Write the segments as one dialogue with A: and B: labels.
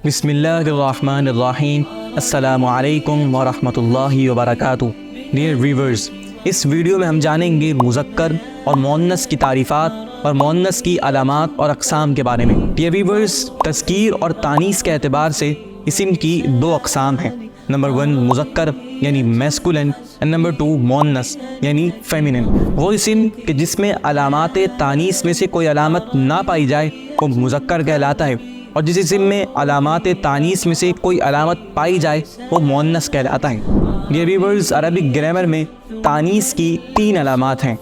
A: बिस्मिल्लाहिर्रहमानिर्रहीम। अस्सलामु अलैकुम वरहमतुल्लाहि वबरकातुह। डियर व्यूअर्स, इस वीडियो में हम जानेंगे मुज़क्कर और मुअन्नस की तारीफ़ात और मुअन्नस की अलामात और अक़साम के बारे में। डियर व्यूअर्स, तज़कीर और तानीस के एतबार से इस्म की दो अक़साम हैं। नंबर 1 मुज़क्कर यानी मैस्कुलिन एंड नंबर 2 मुअन्नस यानी फेमिनिन। वो इस्म कि जिसमें अलामात तानीस में से कोई अलामत ना पाई जाए वो मुज़क्कर कहलाता है, और जिस इस्म में अलामात तानीस में से कोई अलामत पाई जाए वो मुअन्नस कहलाता है। डियर व्यूअर्स, अरबिक ग्रामर में तानीस की 3 अलामात हैं।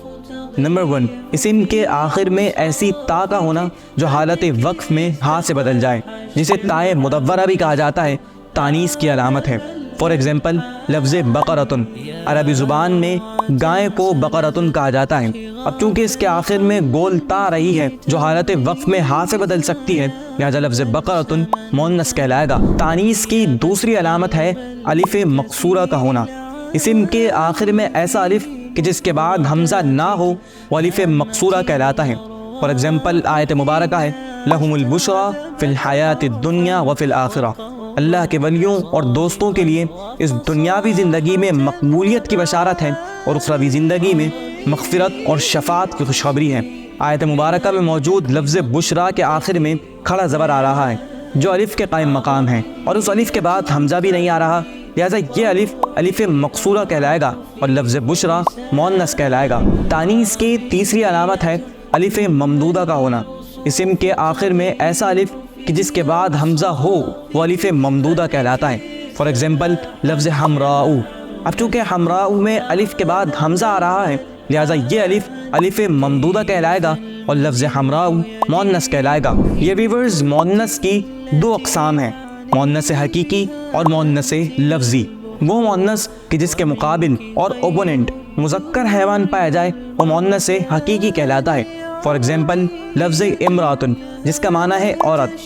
A: नंबर 1 इस्म के आखिर में ऐसी ता का होना जो हालत वक्फ में हा से बदल जाए, जिसे ताए मुदव्वरा भी कहा जाता है, तानीस की अलामत है। फॉर एग्ज़ाम्पल लफ्ज़ बकरतुन, अरबी ज़ुबान में गाय को बकरतुन कहा जाता है। अब चूँकि इसके आखिर में गोल ता रही है जो हालत वक्फ में हा से बदल सकती है, लिहाजा लफ्ज़ बकरतुन मुअन्नस कहलाएगा। तानीस की दूसरी अलामत है अलिफ मकसूरा का होना। इस्म के आखिर में ऐसा अलिफ कि जिसके बाद हमज़ा ना हो वो अलिफ मकसूरा कहलाता है। फॉर एग्ज़ाम्पल आयत मुबारका है लहुमुल बुशरा फ़िल हयातिद दुनिया व फ़िल आखिरा। अल्लाह के वलियों और दोस्तों के लिए इस दुनियावी ज़िंदगी में मकबूलियत की बशारत है और उखरवी ज़िंदगी में मग़फ़िरत और शफ़ाअत की खुशखबरी है। आयत मुबारका में मौजूद लफ्ज़ बुशरा के आखिर में खड़ा ज़बर आ रहा है जो अलिफ़ के कायम मकाम है, और उस अलिफ़ के बाद हमज़ा भी नहीं आ रहा, लिहाजा ये अलिफ़ अलिफ़ मकसूरा कहलाएगा और लफ्ज़ बुशरा मुअन्नस कहलाएगा। तानीस की तीसरी अलामत है अलिफ़ ममदूदा का होना। इस्म के आखिर में ऐसा अलिफ़ कि जिसके बाद हमज़ा हो वो अलिफ़ ममदूदा कहलाता है। फॉर एग्ज़ाम्पल लफ्ज़ हमराऊ। अब चूँकि हमराऊ में अलिफ़ के बाद हमज़ा आ रहा है, लिहाजा ये अलिफ़ अलिफ़ ममदूदा कहलाएगा और लफ्ज़ हमराऊ मुअन्नस कहलाएगा। ये व्यूअर्स, मुअन्नस की 2 अक़साम हैं, मुअन्नस हकीकी और मुअन्नस लफ्ज़ी। वो मुअन्नस कि जिसके मुकाबिल और ओपोनेंट मुज़क्कर हैवान पाया जाए वो मुअन्नस हकीकी कहलाता है। फॉर एग्ज़ाम्पल लफ्ज़ इमरातुन जिसका माना है औरत।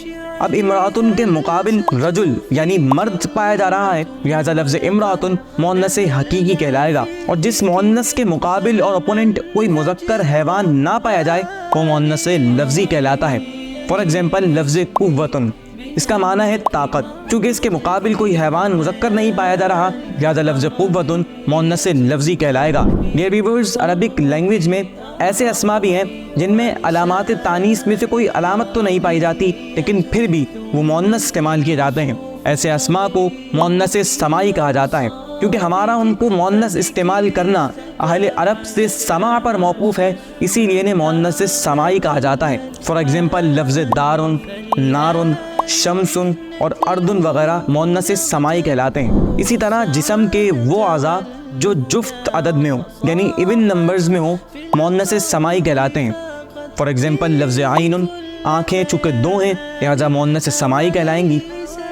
A: अब इमरातुन के मुकाबिल रजुल यानी मर्द पाया जा रहा है, लिहाजा लफ्ज़ इमरातुन मुअन्नस हकीकी कहलाएगा। और जिस मुअन्नस के मुकाबिल और ओपोनेंट कोई मुज़क्कर हैवान ना पाया जाए वो मुअन्नस लफ्ज़ी कहलाता है। फॉर एग्ज़ाम्पल लफ्ज़ कुव्वतुन इसका माना है ताकत। चूँकि इसके मुकाबिल कोई हैवान मुज़क्कर नहीं पाया जा रहा, लिहाजा लफ्ज़ कुव्वतुन मुअन्नस लफ्ज़ी कहलाएगा। डियर व्यूअर्स, अरबिक लैंग्वेज में ऐसे अस्मा भी हैं जिनमें अलामात तानीस में से कोई अलामत तो नहीं पाई जाती, लेकिन फिर भी वो मुअन्नस इस्तेमाल किए जाते हैं। ऐसे अस्मा को मुअन्नस समाई कहा जाता है, क्योंकि हमारा उनको मुअन्नस इस्तेमाल करना अहले अरब से समा पर मौकूफ़ है, इसीलिए इन्हें मुअन्नस समाई कहा जाता है। फॉर एग्ज़ाम्पल लफ्ज़ दारुन, नारुन, शमसुन और अर्दुन वगैरह मुअन्नस समाई कहलाते हैं। इसी तरह जिस्म के वो अज़ा जो जुफ्त अदद में हो यानी इवन नंबर्स में हो मुअन्नस समाई कहलाते हैं। फॉर एग्ज़ाम्पल लफ्ज़ आइनुन, आँखें चूँकि 2 हैं लिहाजा मुअन्नस समाई कहलाएंगी।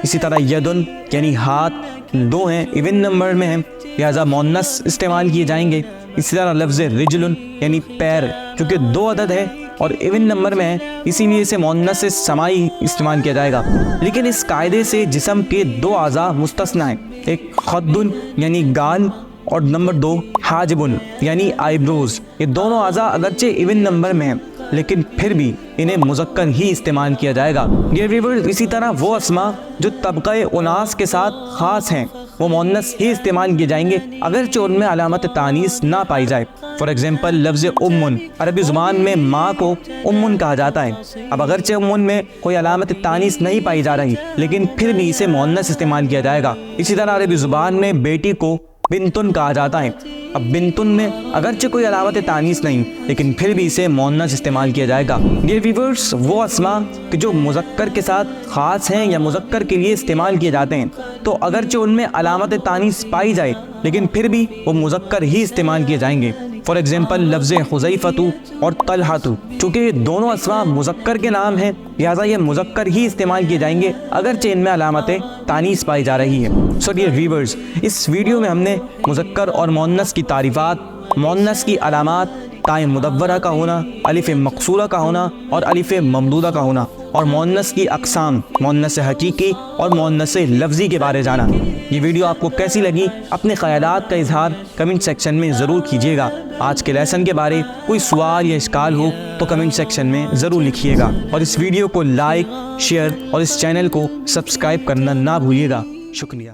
A: इसी तरह यदुन यानी हाथ 2 हैं, इवन नंबर में हैं, लिहाजा मुअन्नस इस्तेमाल किए जाएंगे। इसी तरह लफ्ज़ रिजलुन यानी पैर चूँकि 2 अदद है और इवन नंबर में है, इसीलिए इसे मुअन्नस समाई इस्तेमाल किया जाएगा। लेकिन इस कायदे से जिस्म के 2 अज़ा मुस्तस्ना हैं, एक खद्दुन यानी गाल और नंबर 2 हाजिबुन यानी आईब्रोज। ये दोनों अज़ा अगरचे इवन नंबर में हैं, लेकिन फिर भी इन्हें मुज़क्कर ही इस्तेमाल किया जाएगा। डियर व्यूअर्स, इसी तरह वो अस्मा जो तबक़े उनास के साथ ख़ास हैं वो मुअन्नस ही इस्तेमाल किए जाएंगे अगरचे उनमें अलामत तानीस ना पाई जाए। फॉर एग्ज़ाम्पल लफ्ज़ उम्मुन, अरबी ज़ुबान में माँ को उम्मुन कहा जाता है। अब अगरचे उम्मुन में कोई अलामत तानीस नहीं पाई जा रही, लेकिन फिर भी इसे मुअन्नस इस्तेमाल किया जाएगा। इसी तरह अरबी ज़ुबान में बेटी को बिंतुन कहा जाता है। अब बिंतुन में अगरचे कोई अलामत तानीस नहीं, लेकिन फिर भी इसे मुअन्नस इस्तेमाल किया जाएगा। डियर व्यूअर्स, वो अस्मा कि जो मुज़क्कर के साथ ख़ास हैं या मुज़क्कर के लिए इस्तेमाल किए जाते हैं, तो अगरचे उनमें अलामत तानीस पाई जाए लेकिन फिर भी वो मुज़क्कर ही इस्तेमाल किए जाएंगे। फॉर एग्ज़ाम्पल लफ्ज़ हुज़ैफ़तु और तलहतु, चूँकि ये दोनों अस्मा मुज़क्कर के नाम हैं, लिहाजा ये मुज़क्कर ही इस्तेमाल किए जाएंगे अगरचे इनमें अलामत तानीस पाई जा रही है। सो डियर व्यूअर्स, इस वीडियो में हमने मुज़क्कर और मुअन्नस की तारीफ़ात, मुअन्नस की अलामात تائے مدورہ کا ہونا، الف مقصورہ کا ہونا اور الف ممدودہ کا ہونا، اور مؤنث کی اقسام، مؤنث حقیقی اور مؤنث لفظی کے بارے جانا۔ یہ ویڈیو آپ کو کیسی لگی؟ اپنے خیالات کا اظہار کمنٹ سیکشن میں ضرور کیجیے گا۔ آج کے لیسن کے بارے کوئی سوال یا اشکال ہو تو کمنٹ سیکشن میں ضرور لکھیے گا، اور اس ویڈیو کو لائک، شیئر اور اس چینل کو سبسکرائب کرنا نہ بھولیے گا۔ شکریہ۔